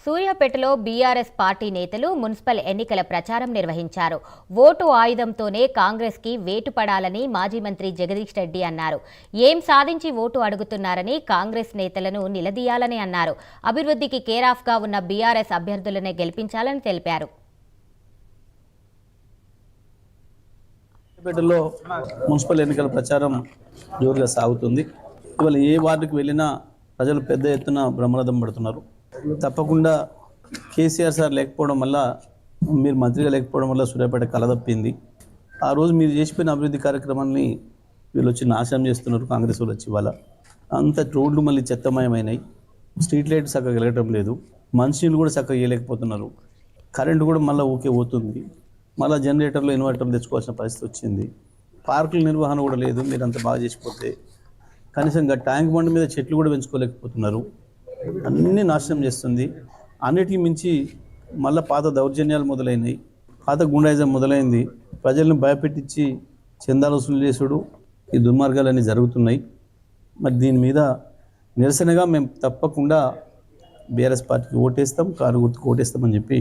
సూర్యాపేటలో BRS party నేతలు municipal ఎన్నికల ప్రచారం నిర్వహించారు. ఓటు ఆయుధంతోనే కాంగ్రెస్కి వేటు పడాలని మాజీ మంత్రి జగదీష్ రెడ్డి అన్నారు. ఏం సాధించి ఓటు అడుగుతున్నారని కాంగ్రెస్ నేతలను నిలదీయాలని అన్నారు. అభివృద్ధికి కేరాఫ్గా ఉన్న బీఆర్ఎస్ అభ్యర్థులనే గెలిపించాలని తెలిపారు. సూర్యాపేటలో మున్సిపల్ ఎన్నికల ప్రచారం జోరుగా సాగుతుంది. ఇవాళ ఏ వార్డుకు వెళ్ళినా ప్రజలు పెద్ద ఎత్తున బ్రహ్మరథం పడుతున్నారు. తప్పకుండా కేసీఆర్ సార్ లేకపోవడం వల్ల, మీరు మంత్రిగా లేకపోవడం వల్ల సూర్యాపేట కలదప్పింది. ఆ రోజు మీరు చేసిపోయిన అభివృద్ధి కార్యక్రమాన్ని వీళ్ళు వచ్చి నాశనం చేస్తున్నారు. కాంగ్రెస్ వాళ్ళు వచ్చి ఇవాళ అంత రోడ్లు మళ్ళీ చెత్తమయమైనాయి. స్ట్రీట్ లైట్ చక్కగా వెళ్ళటం లేదు. మనుషులు కూడా చక్కగా వేయలేకపోతున్నారు. కరెంటు కూడా మళ్ళీ ఊకే పోతుంది. మళ్ళీ జనరేటర్లు ఇన్వర్టర్లు తెచ్చుకోవాల్సిన పరిస్థితి వచ్చింది. పార్కుల నిర్వహణ కూడా లేదు. మీరు అంత బాగా చేసిపోతే కనీసంగా ట్యాంక్ బండ్ మీద చెట్లు కూడా పెంచుకోలేకపోతున్నారు. అన్నీ నాశనం చేస్తుంది. అన్నిటికీ మించి మళ్ళీ పాత దౌర్జన్యాలు మొదలైనవి, పాత గుండాయిజం మొదలైంది. ప్రజలను భయపెట్టించి చందాలు వసూలు చేసుడు, ఈ దుర్మార్గాలన్నీ జరుగుతున్నాయి. మరి దీని మీద నిరసనగా మేము తప్పకుండా బీఆర్ఎస్ పార్టీకి ఓటేస్తాం, కారు గుర్తుకు ఓటేస్తామని చెప్పి